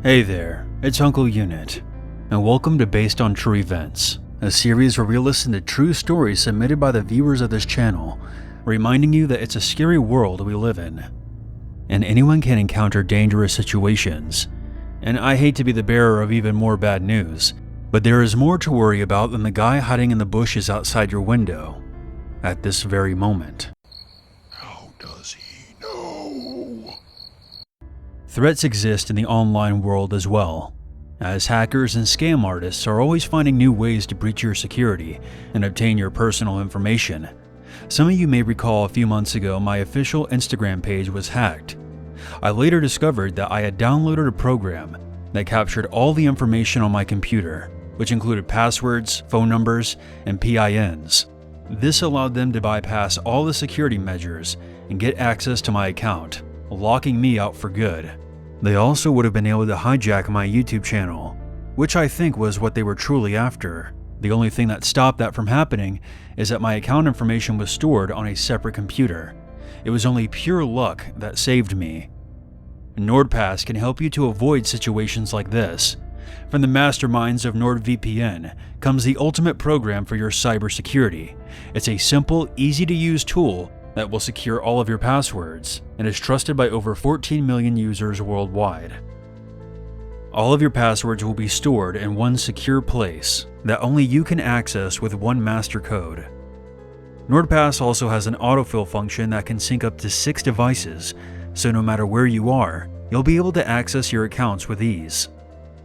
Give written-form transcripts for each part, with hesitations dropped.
Hey there, it's Uncle Unit, and welcome to Based on True Events, a series where we listen to true stories submitted by the viewers of this channel, reminding you that it's a scary world we live in. And anyone can encounter dangerous situations, and I hate to be the bearer of even more bad news, but there is more to worry about than the guy hiding in the bushes outside your window at this very moment. How does he know? Threats exist in the online world as well, as hackers and scam artists are always finding new ways to breach your security and obtain your personal information. Some of you may recall a few months ago my official Instagram page was hacked. I later discovered that I had downloaded a program that captured all the information on my computer, which included passwords, phone numbers, and PINs. This allowed them to bypass all the security measures and get access to my account, locking me out for good. They also would have been able to hijack my YouTube channel, which I think was what they were truly after. The only thing that stopped that from happening is that my account information was stored on a separate computer. It was only pure luck that saved me. NordPass can help you to avoid situations like this. From the masterminds of NordVPN comes the ultimate program for your cybersecurity. It's a simple, easy-to-use tool that will secure all of your passwords and is trusted by over 14 million users worldwide. All of your passwords will be stored in one secure place that only you can access with one master code. NordPass also has an autofill function that can sync up to 6 devices, so no matter where you are, you'll be able to access your accounts with ease.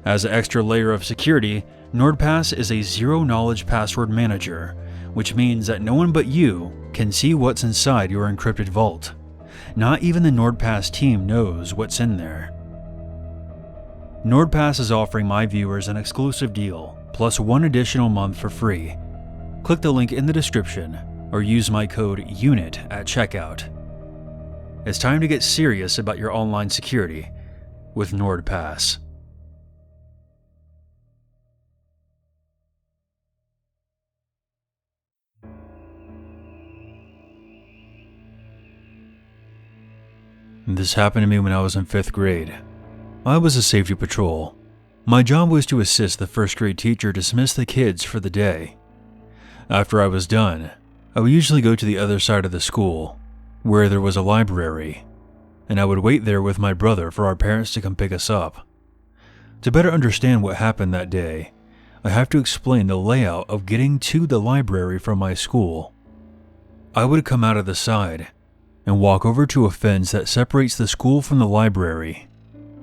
As an extra layer of security, NordPass is a zero-knowledge password manager, which means that no one but you can see what's inside your encrypted vault. Not even the NordPass team knows what's in there. NordPass is offering my viewers an exclusive deal, plus 1 additional month for free. Click the link in the description, or use my code UNIT at checkout. It's time to get serious about your online security with NordPass. This happened to me when I was in 5th grade. I was a safety patrol. My job was to assist the 1st grade teacher dismiss the kids for the day. After I was done, I would usually go to the other side of the school, where there was a library, and I would wait there with my brother for our parents to come pick us up. To better understand what happened that day, I have to explain the layout of getting to the library from my school. I would come out of the side and walk over to a fence that separates the school from the library.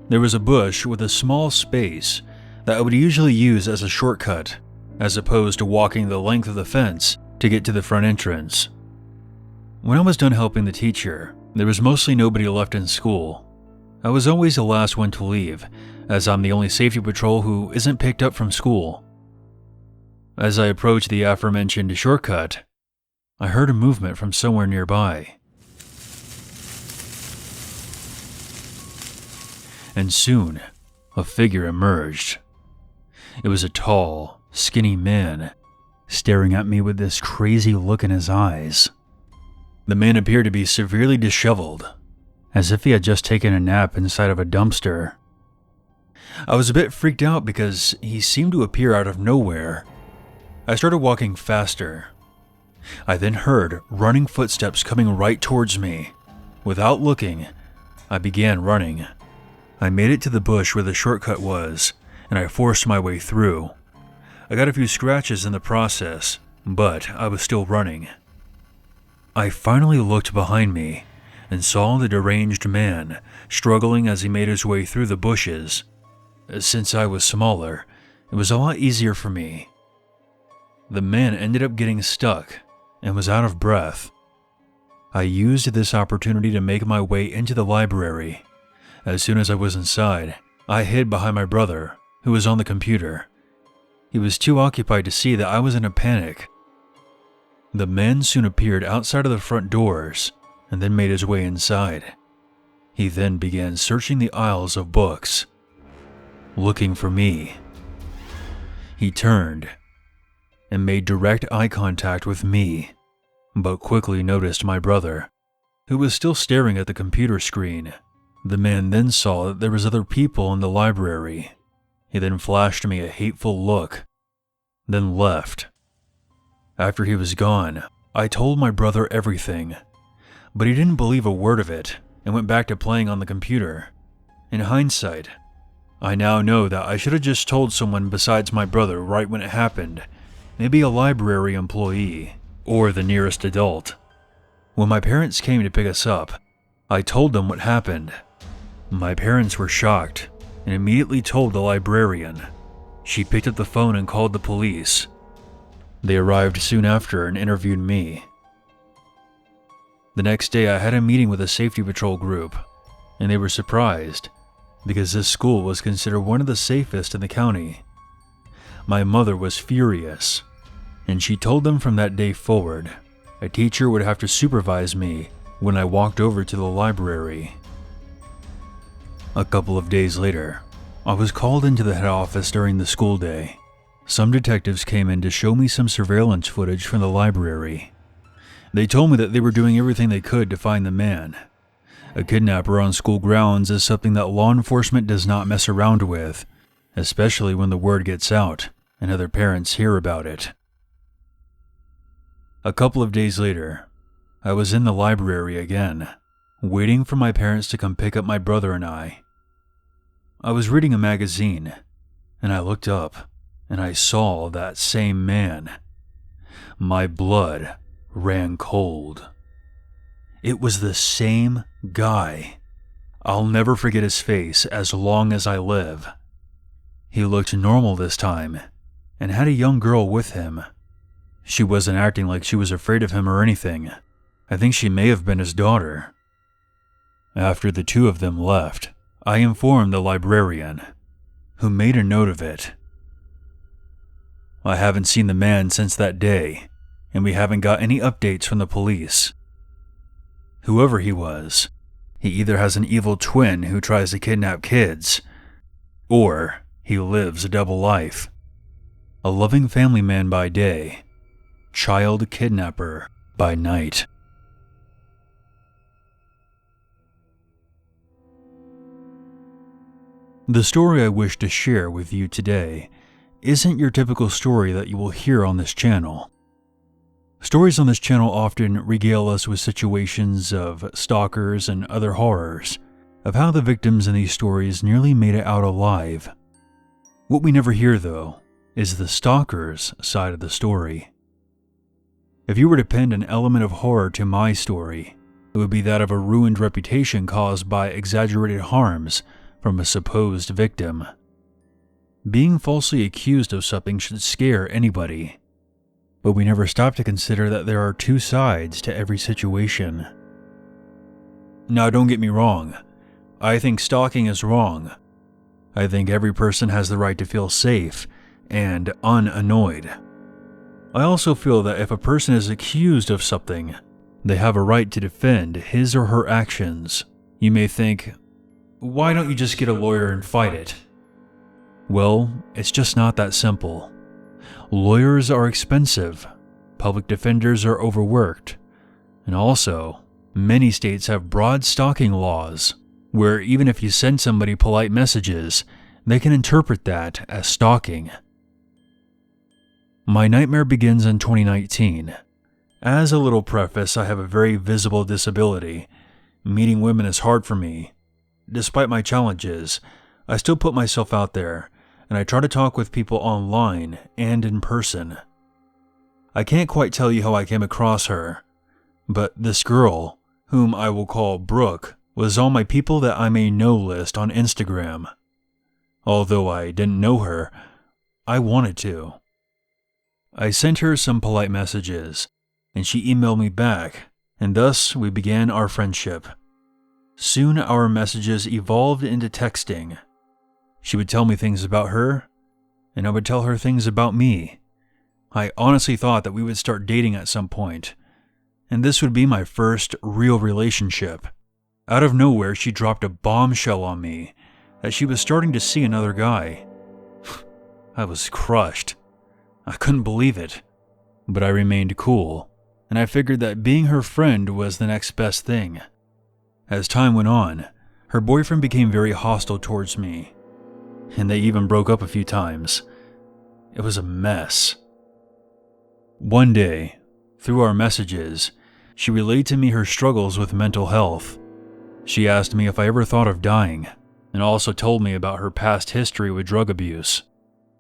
There was a bush with a small space that I would usually use as a shortcut, as opposed to walking the length of the fence to get to the front entrance. When I was done helping the teacher, there was mostly nobody left in school. I was always the last one to leave, as I'm the only safety patrol who isn't picked up from school. As I approached the aforementioned shortcut, I heard a movement from somewhere nearby. And soon, a figure emerged. It was a tall, skinny man, staring at me with this crazy look in his eyes. The man appeared to be severely disheveled, as if he had just taken a nap inside of a dumpster. I was a bit freaked out because he seemed to appear out of nowhere. I started walking faster. I then heard running footsteps coming right towards me. Without looking, I began running. I made it to the bush where the shortcut was, and I forced my way through. I got a few scratches in the process, but I was still running. I finally looked behind me and saw the deranged man struggling as he made his way through the bushes. Since I was smaller, it was a lot easier for me. The man ended up getting stuck and was out of breath. I used this opportunity to make my way into the library. As soon as I was inside, I hid behind my brother, who was on the computer. He was too occupied to see that I was in a panic. The man soon appeared outside of the front doors and then made his way inside. He then began searching the aisles of books, looking for me. He turned and made direct eye contact with me, but quickly noticed my brother, who was still staring at the computer screen. The man then saw that there was other people in the library. He then flashed me a hateful look, then left. After he was gone, I told my brother everything, but he didn't believe a word of it and went back to playing on the computer. In hindsight, I now know that I should have just told someone besides my brother right when it happened, maybe a library employee or the nearest adult. When my parents came to pick us up, I told them what happened. My parents were shocked and immediately told the librarian. She picked up the phone and called the police. They arrived soon after and interviewed me. The next day I had a meeting with a safety patrol group, and they were surprised because this school was considered one of the safest in the county. My mother was furious, and she told them from that day forward, a teacher would have to supervise me when I walked over to the library. A couple of days later, I was called into the head office during the school day. Some detectives came in to show me some surveillance footage from the library. They told me that they were doing everything they could to find the man. A kidnapper on school grounds is something that law enforcement does not mess around with, especially when the word gets out and other parents hear about it. A couple of days later, I was in the library again, waiting for my parents to come pick up my brother and I. I was reading a magazine, and I looked up, and I saw that same man. My blood ran cold. It was the same guy. I'll never forget his face as long as I live. He looked normal this time, and had a young girl with him. She wasn't acting like she was afraid of him or anything. I think she may have been his daughter. After the two of them left, I informed the librarian, who made a note of it. I haven't seen the man since that day, and we haven't got any updates from the police. Whoever he was, he either has an evil twin who tries to kidnap kids, or he lives a double life. A loving family man by day, child kidnapper by night. The story I wish to share with you today isn't your typical story that you will hear on this channel. Stories on this channel often regale us with situations of stalkers and other horrors, of how the victims in these stories nearly made it out alive. What we never hear, though, is the stalker's side of the story. If you were to pin an element of horror to my story, it would be that of a ruined reputation caused by exaggerated harms from a supposed victim. Being falsely accused of something should scare anybody, but we never stop to consider that there are two sides to every situation. Now, don't get me wrong. I think stalking is wrong. I think every person has the right to feel safe and unannoyed. I also feel that if a person is accused of something, they have a right to defend his or her actions. You may think, why don't you just get a lawyer and fight it? Well, it's just not that simple. Lawyers are expensive, public defenders are overworked, and also, many states have broad stalking laws, where even if you send somebody polite messages, they can interpret that as stalking. My nightmare begins in 2019. As a little preface, I have a very visible disability. Meeting women is hard for me. Despite my challenges, I still put myself out there, and I try to talk with people online and in person. I can't quite tell you how I came across her, but this girl, whom I will call Brooke, was on my people that I may know list on Instagram. Although I didn't know her, I wanted to. I sent her some polite messages, and she emailed me back, and thus we began our friendship. Soon our messages evolved into texting. She would tell me things about her, and I would tell her things about me. I honestly thought that we would start dating at some point, and this would be my first real relationship. Out of nowhere, she dropped a bombshell on me that she was starting to see another guy. I was crushed. I couldn't believe it, but I remained cool, and I figured that being her friend was the next best thing. As time went on, her boyfriend became very hostile towards me, and they even broke up a few times. It was a mess. One day, through our messages, she relayed to me her struggles with mental health. She asked me if I ever thought of dying, and also told me about her past history with drug abuse.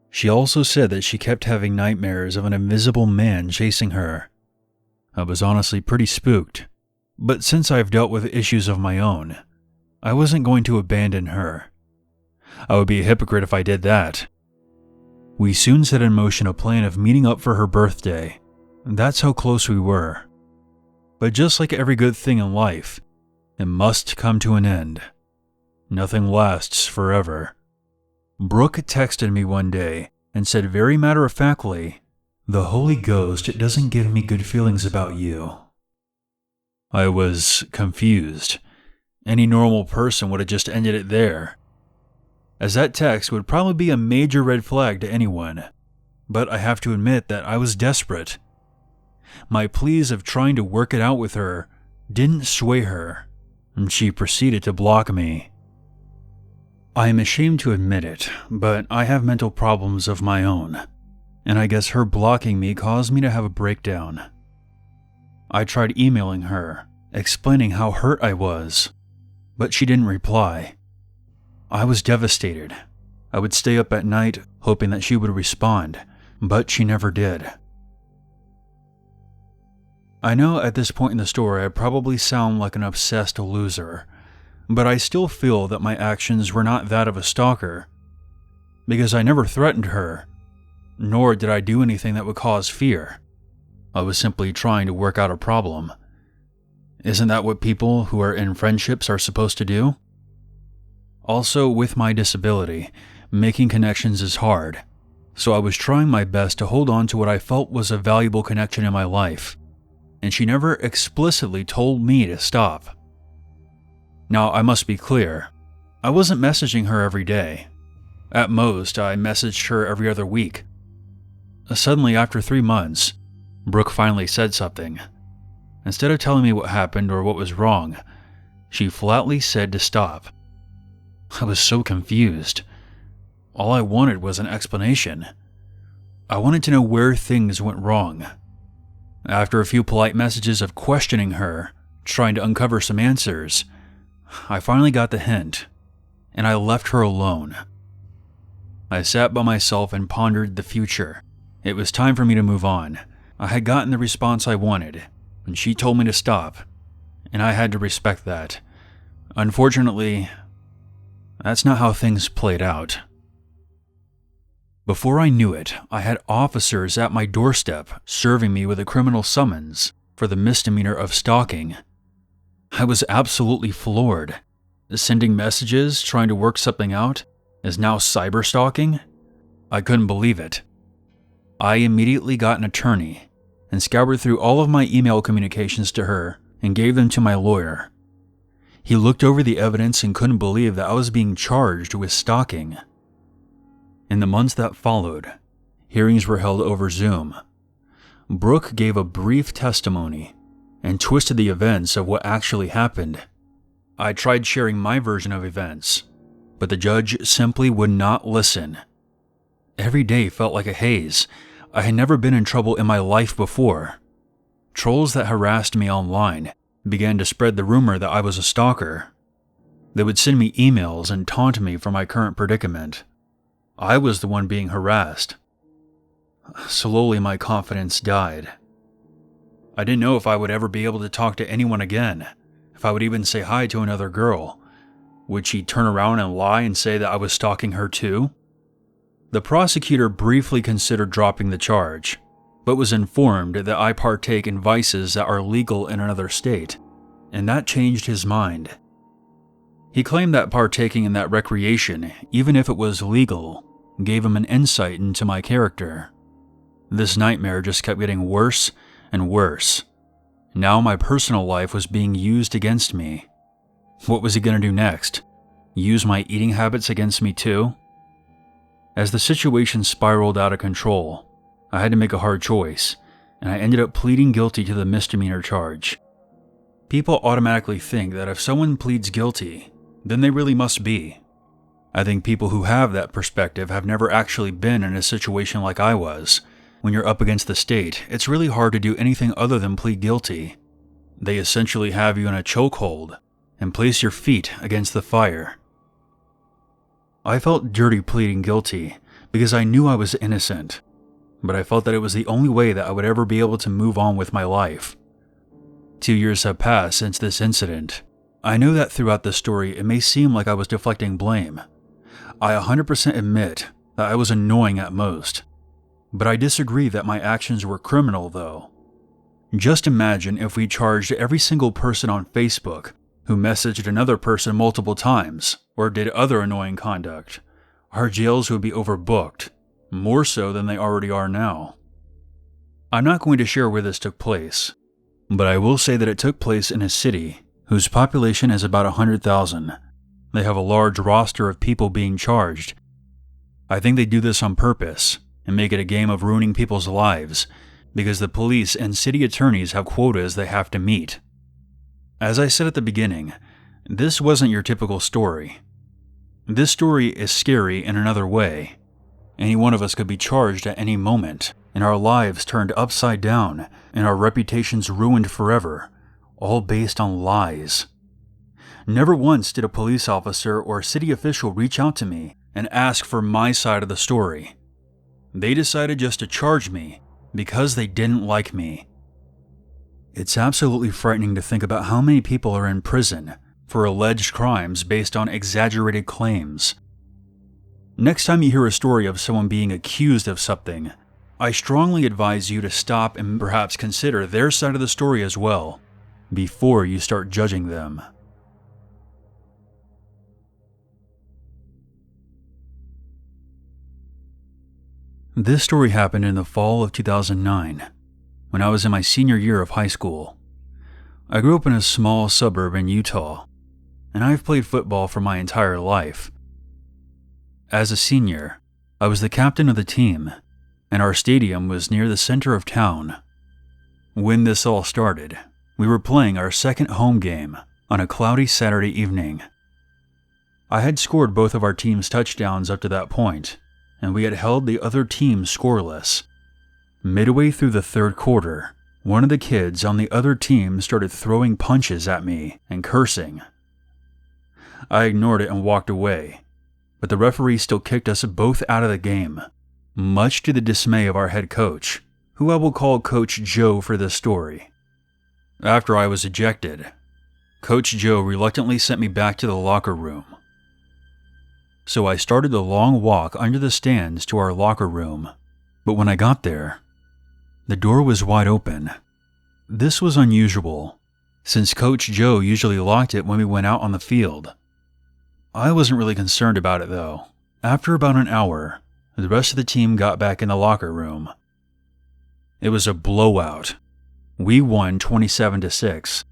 She also said that she kept having nightmares of an invisible man chasing her. I was honestly pretty spooked, but since I've dealt with issues of my own, I wasn't going to abandon her. I would be a hypocrite if I did that. We soon set in motion a plan of meeting up for her birthday. That's how close we were. But just like every good thing in life, it must come to an end. Nothing lasts forever. Brooke texted me one day and said very matter-of-factly, "The Holy Ghost doesn't give me good feelings about you." I was confused. Any normal person would have just ended it there, as that text would probably be a major red flag to anyone. But I have to admit that I was desperate. My pleas of trying to work it out with her didn't sway her, and she proceeded to block me. I am ashamed to admit it, but I have mental problems of my own, and I guess her blocking me caused me to have a breakdown. I tried emailing her, explaining how hurt I was, but she didn't reply. I was devastated. I would stay up at night hoping that she would respond, but she never did. I know at this point in the story I probably sound like an obsessed loser, but I still feel that my actions were not that of a stalker, because I never threatened her, nor did I do anything that would cause fear. I was simply trying to work out a problem. Isn't that what people who are in friendships are supposed to do? Also, with my disability, making connections is hard, so I was trying my best to hold on to what I felt was a valuable connection in my life, and she never explicitly told me to stop. Now, I must be clear, I wasn't messaging her every day. At most, I messaged her every other week. Suddenly, after 3 months, Brooke finally said something. Instead of telling me what happened or what was wrong, she flatly said to stop. I was so confused. All I wanted was an explanation. I wanted to know where things went wrong. After a few polite messages of questioning her, trying to uncover some answers, I finally got the hint, and I left her alone. I sat by myself and pondered the future. It was time for me to move on. I had gotten the response I wanted, and she told me to stop, and I had to respect that. Unfortunately, that's not how things played out. Before I knew it, I had officers at my doorstep serving me with a criminal summons for the misdemeanor of stalking. I was absolutely floored. Sending messages, trying to work something out, is now cyber stalking? I couldn't believe it. I immediately got an attorney and scoured through all of my email communications to her and gave them to my lawyer. He looked over the evidence and couldn't believe that I was being charged with stalking. In the months that followed, hearings were held over Zoom. Brooke gave a brief testimony and twisted the events of what actually happened. I tried sharing my version of events, but the judge simply would not listen. Every day felt like a haze. I had never been in trouble in my life before. Trolls that harassed me online began to spread the rumor that I was a stalker. They would send me emails and taunt me for my current predicament. I was the one being harassed. Slowly, my confidence died. I didn't know if I would ever be able to talk to anyone again, if I would even say hi to another girl. Would she turn around and lie and say that I was stalking her too? The prosecutor briefly considered dropping the charge, but was informed that I partake in vices that are legal in another state, and that changed his mind. He claimed that partaking in that recreation, even if it was legal, gave him an insight into my character. This nightmare just kept getting worse and worse. Now my personal life was being used against me. What was he going to do next? Use my eating habits against me too? As the situation spiraled out of control, I had to make a hard choice, and I ended up pleading guilty to the misdemeanor charge. People automatically think that if someone pleads guilty, then they really must be. I think people who have that perspective have never actually been in a situation like I was. When you're up against the state, it's really hard to do anything other than plead guilty. They essentially have you in a chokehold and place your feet against the fire. I felt dirty pleading guilty because I knew I was innocent, but I felt that it was the only way that I would ever be able to move on with my life. 2 years have passed since this incident. I know that throughout the story it may seem like I was deflecting blame. I 100% admit that I was annoying at most, but I disagree that my actions were criminal though. Just imagine if we charged every single person on Facebook who messaged another person multiple times or did other annoying conduct. Our jails would be overbooked, more so than they already are now. I'm not going to share where this took place, but I will say that it took place in a city whose population is about 100,000. They have a large roster of people being charged. I think they do this on purpose and make it a game of ruining people's lives because the police and city attorneys have quotas they have to meet. As I said at the beginning, this wasn't your typical story. This story is scary in another way. Any one of us could be charged at any moment, and our lives turned upside down, and our reputations ruined forever, all based on lies. Never once did a police officer or city official reach out to me and ask for my side of the story. They decided just to charge me because they didn't like me. It's absolutely frightening to think about how many people are in prison for alleged crimes based on exaggerated claims. Next time you hear a story of someone being accused of something, I strongly advise you to stop and perhaps consider their side of the story as well, before you start judging them. This story happened in the fall of 2009, when I was in my senior year of high school. I grew up in a small suburb in Utah, and I've played football for my entire life. As a senior, I was the captain of the team, and our stadium was near the center of town. When this all started, we were playing our second home game on a cloudy Saturday evening. I had scored both of our team's touchdowns up to that point, and we had held the other team scoreless. Midway through the third quarter, one of the kids on the other team started throwing punches at me and cursing. I ignored it and walked away, but the referee still kicked us both out of the game, much to the dismay of our head coach, who I will call Coach Joe for this story. After I was ejected, Coach Joe reluctantly sent me back to the locker room. So I started the long walk under the stands to our locker room, but when I got there, the door was wide open. This was unusual, since Coach Joe usually locked it when we went out on the field. I wasn't really concerned about it though. After about an hour, the rest of the team got back in the locker room. It was a blowout. We won 27-6.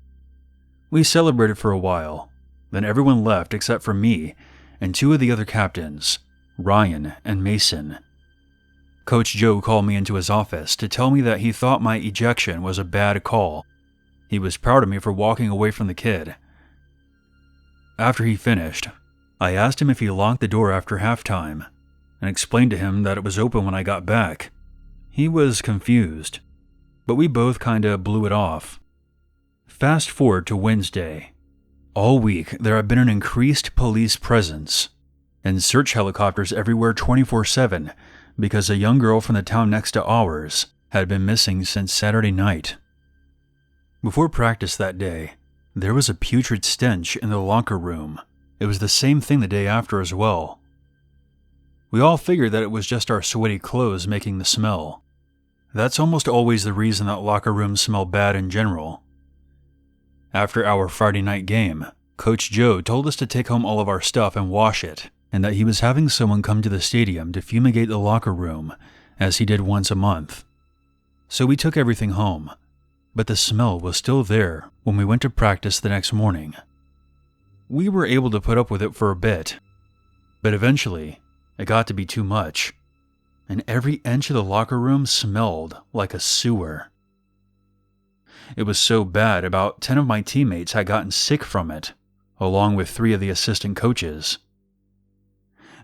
We celebrated for a while, then everyone left except for me and two of the other captains, Ryan and Mason. Coach Joe called me into his office to tell me that he thought my ejection was a bad call. He was proud of me for walking away from the kid. After he finished, I asked him if he locked the door after halftime and explained to him that it was open when I got back. He was confused, but we both kinda blew it off. Fast forward to Wednesday. All week, there had been an increased police presence and search helicopters everywhere 24/7 because a young girl from the town next to ours had been missing since Saturday night. Before practice that day, there was a putrid stench in the locker room. It was the same thing the day after as well. We all figured that it was just our sweaty clothes making the smell. That's almost always the reason that locker rooms smell bad in general. After our Friday night game, Coach Joe told us to take home all of our stuff and wash it, and that he was having someone come to the stadium to fumigate the locker room, as he did once a month. So we took everything home, but the smell was still there when we went to practice the next morning. We were able to put up with it for a bit, but eventually, it got to be too much, and every inch of the locker room smelled like a sewer. It was so bad, about 10 of my teammates had gotten sick from it. along with 3 of the assistant coaches.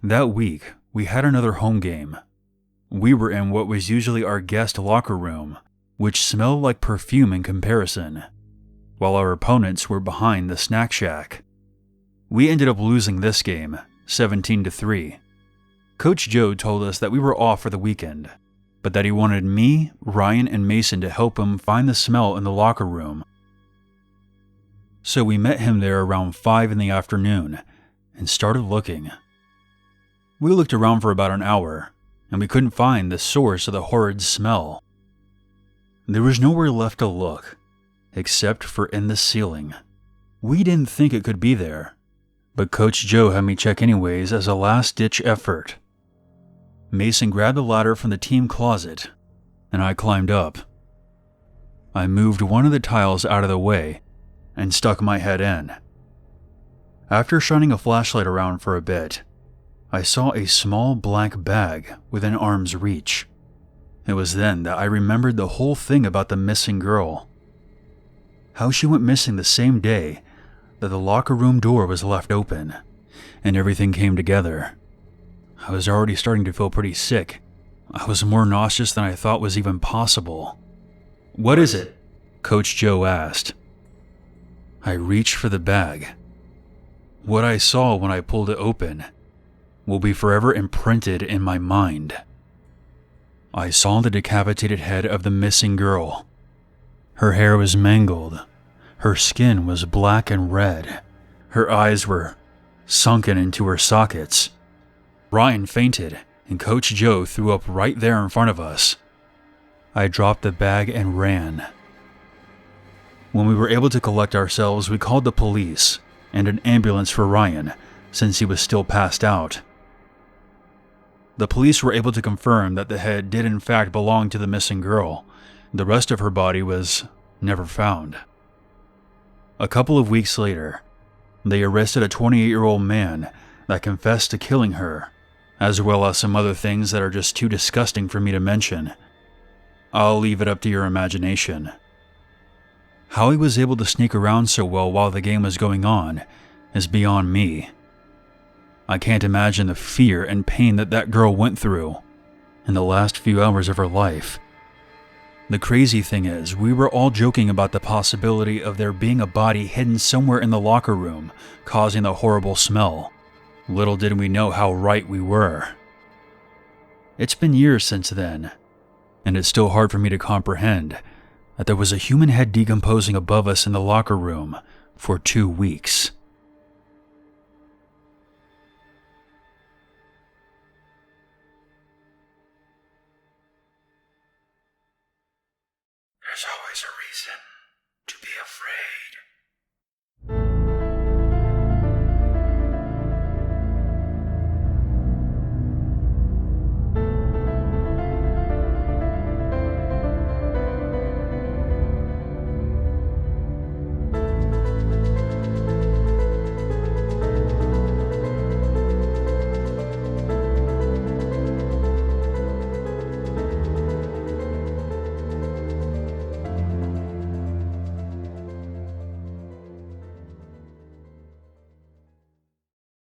That week, we had another home game. We were in what was usually our guest locker room, which smelled like perfume in comparison, while our opponents were behind the snack shack. We ended up losing this game, 17-3. Coach Joe told us that we were off for the weekend, but that he wanted me, Ryan, and Mason to help him find the smell in the locker room. So we met him there around 5 in the afternoon and started looking. We looked around for about an hour, and we couldn't find the source of the horrid smell. There was nowhere left to look, except for in the ceiling. We didn't think it could be there, but Coach Joe had me check anyways as a last-ditch effort. Mason grabbed a ladder from the team closet, and I climbed up. I moved one of the tiles out of the way and stuck my head in. After shining a flashlight around for a bit, I saw a small black bag within arm's reach. It was then that I remembered the whole thing about the missing girl. How she went missing the same day that the locker room door was left open, and everything came together. I was already starting to feel pretty sick. I was more nauseous than I thought was even possible. "What is it?" Coach Joe asked. I reached for the bag. What I saw when I pulled it open will be forever imprinted in my mind. I saw the decapitated head of the missing girl. Her hair was mangled. Her skin was black and red. Her eyes were sunken into her sockets. Ryan fainted, and Coach Joe threw up right there in front of us. I dropped the bag and ran. When we were able to collect ourselves, we called the police and an ambulance for Ryan, since he was still passed out. The police were able to confirm that the head did in fact belong to the missing girl. The rest of her body was never found. A couple of weeks later, they arrested a 28-year-old man that confessed to killing her, as well as some other things that are just too disgusting for me to mention. I'll leave it up to your imagination. How he was able to sneak around so well while the game was going on is beyond me. I can't imagine the fear and pain that that girl went through in the last few hours of her life. The crazy thing is, we were all joking about the possibility of there being a body hidden somewhere in the locker room, causing the horrible smell. Little did we know how right we were. It's been years since then, and it's still hard for me to comprehend that there was a human head decomposing above us in the locker room for 2 weeks.